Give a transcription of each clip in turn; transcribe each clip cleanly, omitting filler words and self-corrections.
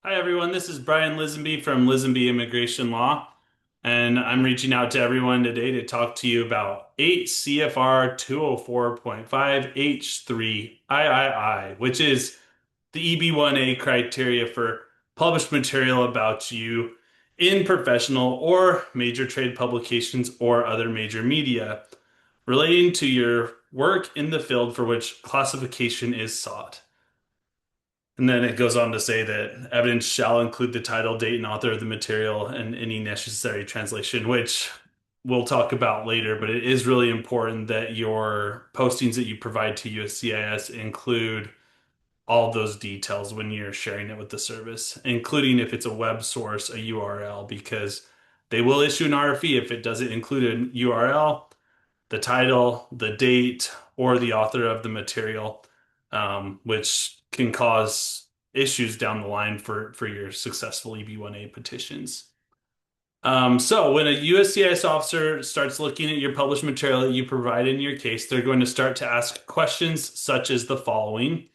Hi, everyone. This is Brian Lisenby from Lisenby Immigration Law, and I'm reaching out to everyone today to talk to you about 8 CFR 204.5 H3 III, which is the EB-1A criteria for published material about you in professional or major trade publications or other major media relating to your work in the field for which classification is sought. And then it goes on to say that evidence shall include the title, date, and author of the material and any necessary translation, which we'll talk about later. But it is really important that your postings that you provide to USCIS include all those details when you're sharing it with the service, including if it's a web source, a URL, because they will issue an RFE if it doesn't include a URL, the title, the date, or the author of the material, which can cause issues down the line for your successful EB-1A petitions. So when a USCIS officer starts looking at your published material that you provide in your case, they're going to start to ask questions such as the following.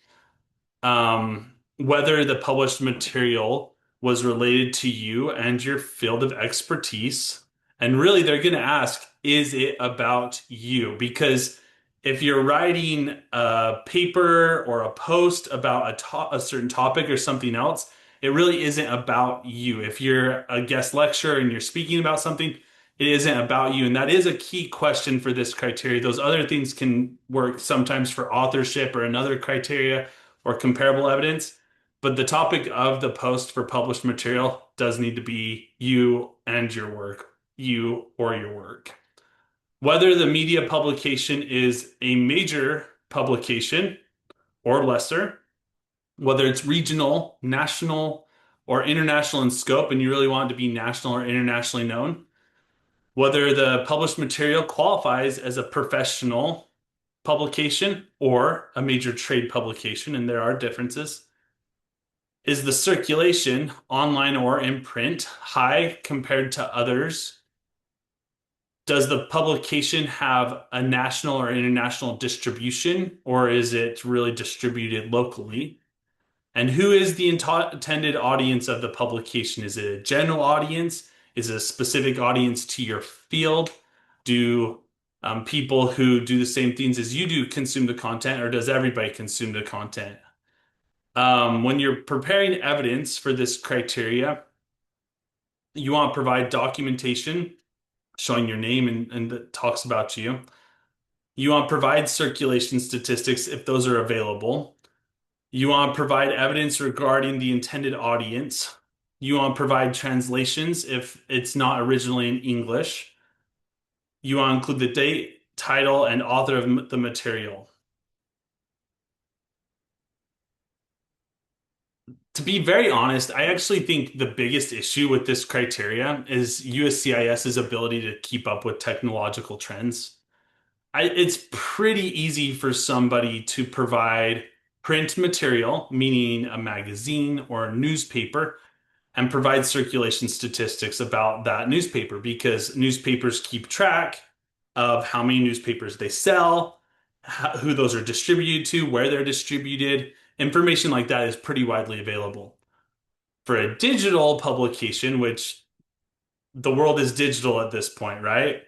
Whether the published material was related to you and your field of expertise. And really, they're going to ask, is it about you? Because if you're writing a paper or a post about a certain topic or something else, it really isn't about you. If you're a guest lecturer and you're speaking about something, it isn't about you. And that is a key question for this criteria. Those other things can work sometimes for authorship or another criteria or comparable evidence. But the topic of the post for published material does need to be you and your work, you or your work. Whether the media publication is a major publication or lesser, whether it's regional, national, or international in scope, and you really want it to be national or internationally known, whether the published material qualifies as a professional publication or a major trade publication, and there are differences. Is the circulation, online or in print, high compared to others? Does the publication have a national or international distribution, or is it really distributed locally? And who is the intended audience of the publication? Is it a general audience? Is it a specific audience to your field? Do people who do the same things as you do consume the content, or does everybody consume the content? When you're preparing evidence for this criteria, you want to provide documentation showing your name and that talks about you. You want to provide circulation statistics if those are available. You want to provide evidence regarding the intended audience. You want to provide translations if it's not originally in English. You want to include the date, title, and author of the material. To be very honest, I actually think the biggest issue with this criteria is USCIS's ability to keep up with technological trends. It's pretty easy for somebody to provide print material, meaning a magazine or a newspaper, and provide circulation statistics about that newspaper because newspapers keep track of how many newspapers they sell, who those are distributed to, where they're distributed. Information like that is pretty widely available. For a digital publication, which the world is digital at this point, right?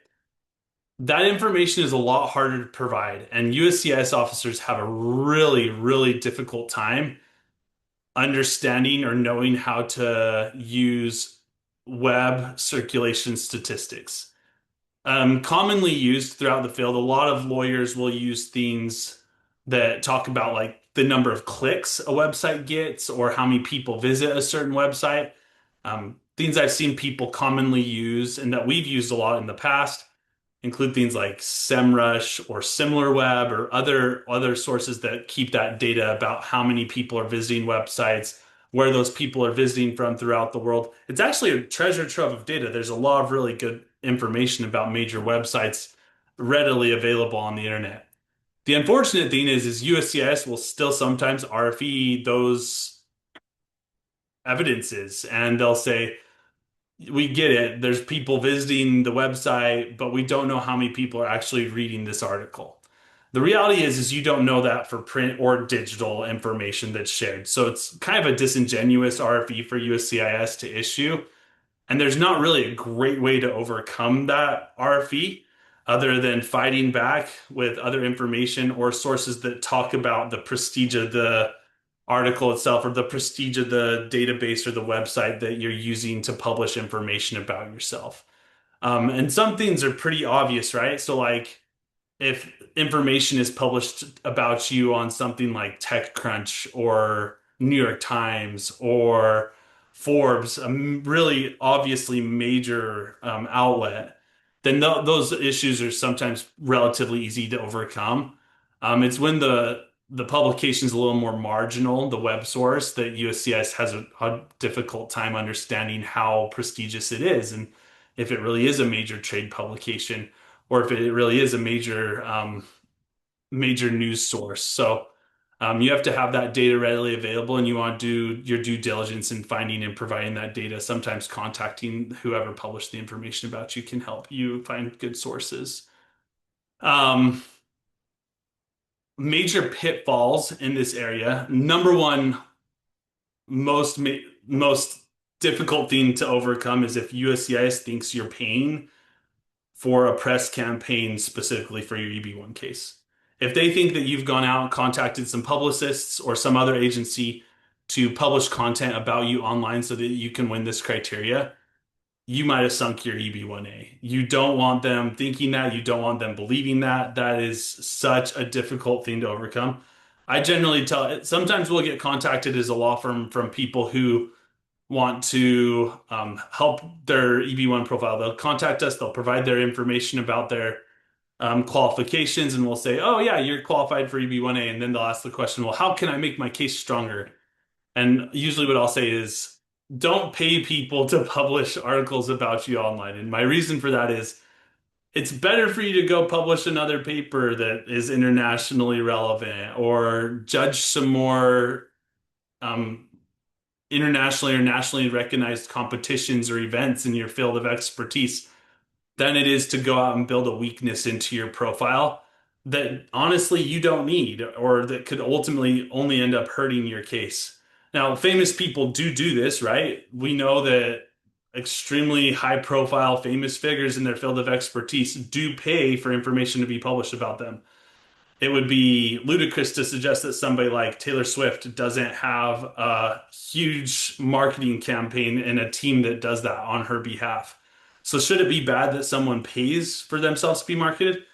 That information is a lot harder to provide, and USCIS officers have a really, really difficult time understanding or knowing how to use web circulation statistics. Commonly used throughout the field, a lot of lawyers will use things that talk about like the number of clicks a website gets or how many people visit a certain website. Things I've seen people commonly use and that we've used a lot in the past include things like SEMrush or SimilarWeb or other sources that keep that data about how many people are visiting websites, where those people are visiting from throughout the world. It's actually a treasure trove of data. There's a lot of really good information about major websites readily available on the internet. The unfortunate thing is USCIS will still sometimes RFE those evidences and they'll say, we get it. There's people visiting the website, but we don't know how many people are actually reading this article. The reality is you don't know that for print or digital information that's shared. So it's kind of a disingenuous RFE for USCIS to issue. And there's not really a great way to overcome that RFE other than fighting back with other information or sources that talk about the prestige of the article itself or the prestige of the database or the website that you're using to publish information about yourself. And some things are pretty obvious, right? So, like, if information is published about you on something like TechCrunch or New York Times or Forbes, a really obviously major outlet, then those issues are sometimes relatively easy to overcome. It's when the publication is a little more marginal, the web source, that USCIS has a difficult time understanding how prestigious it is and if it really is a major trade publication or if it really is a major news source. So you have to have that data readily available, and you want to do your due diligence in finding and providing that data. Sometimes contacting whoever published the information about you can help you find good sources. Um, Major pitfalls in this area. Number one, most difficult thing to overcome is if USCIS thinks you're paying for a press campaign specifically for your EB-1 case. If they think that you've gone out and contacted some publicists or some other agency to publish content about you online so that you can win this criteria, you might have sunk your EB-1A. You don't want them thinking that. You don't want them believing that. That is such a difficult thing to overcome. I generally tell, sometimes we'll get contacted as a law firm from people who want to help their EB-1 profile. They'll contact us, they'll provide their information about their qualifications, and we'll say, oh, yeah, you're qualified for EB-1A. And then they'll ask the question, well, how can I make my case stronger? And usually what I'll say is, don't pay people to publish articles about you online. And my reason for that is it's better for you to go publish another paper that is internationally relevant or judge some more um, internationally or nationally recognized competitions or events in your field of expertise than it is to go out and build a weakness into your profile that honestly you don't need or that could ultimately only end up hurting your case. Now, famous people do this, right? We know that extremely high profile famous figures in their field of expertise do pay for information to be published about them. It would be ludicrous to suggest that somebody like Taylor Swift doesn't have a huge marketing campaign and a team that does that on her behalf. So should it be bad that someone pays for themselves to be marketed?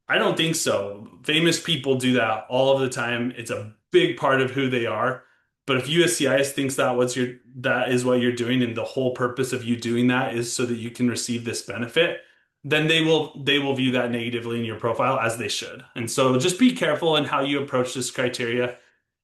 I don't think so. Famous people do that all of the time. It's a big part of who they are. But if USCIS thinks that is what you're doing, and the whole purpose of you doing that is so that you can receive this benefit, then they will view that negatively in your profile as they should. And so just be careful in how you approach this criteria.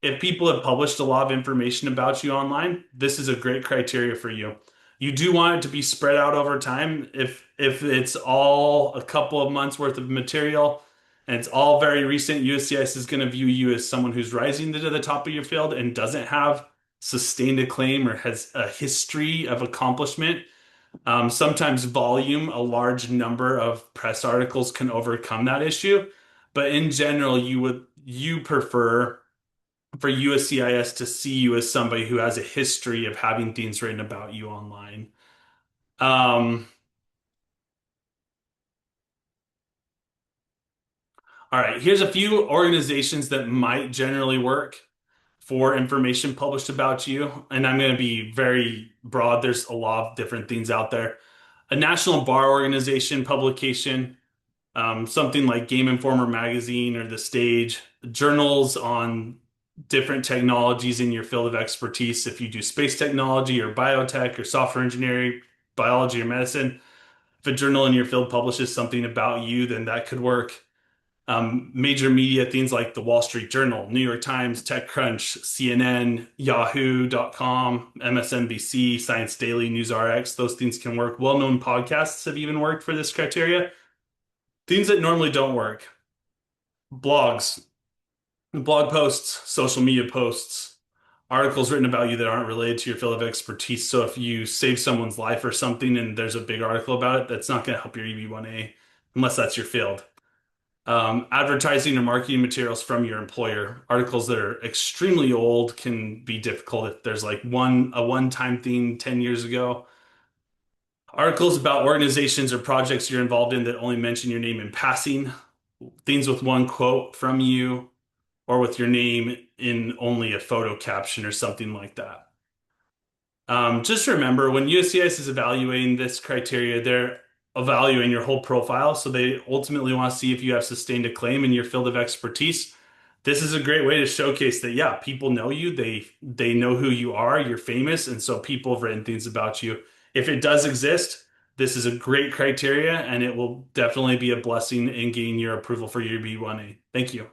If people have published a lot of information about you online, this is a great criteria for you. You do want it to be spread out over time. If it's all a couple of months worth of material and it's all very recent, USCIS is going to view you as someone who's rising to the top of your field and doesn't have sustained acclaim or has a history of accomplishment. Sometimes volume, a large number of press articles can overcome that issue. But in general, you prefer for USCIS to see you as somebody who has a history of having things written about you online. Um, all right, here's a few organizations that might generally work for information published about you. And I'm going to be very broad. There's a lot of different things out there. A national bar organization publication, something like Game Informer magazine or The Stage, journals on different technologies in your field of expertise. If you do space technology or biotech or software engineering, biology or medicine, if a journal in your field publishes something about you, then that could work. Major media, things like the Wall Street Journal, New York Times, TechCrunch, CNN, Yahoo.com, MSNBC, Science Daily, NewsRx, those things can work. Well-known podcasts have even worked for this criteria. Things that normally don't work. Blogs, blog posts, social media posts, articles written about you that aren't related to your field of expertise. So if you save someone's life or something and there's a big article about it, that's not going to help your EB-1A unless that's your field. Advertising or marketing materials from your employer. Articles that are extremely old can be difficult if there's like a one-time thing 10 years ago. Articles about organizations or projects you're involved in that only mention your name in passing. Things with one quote from you or with your name in only a photo caption or something like that. Just remember when USCIS is evaluating this criteria, they're evaluating your whole profile. So they ultimately want to see if you have sustained a claim in your field of expertise. This is a great way to showcase that, yeah, people know you, they know who you are, you're famous, and so people have written things about you. If it does exist, this is a great criteria, and it will definitely be a blessing in getting your approval for your EB-1A. Thank you.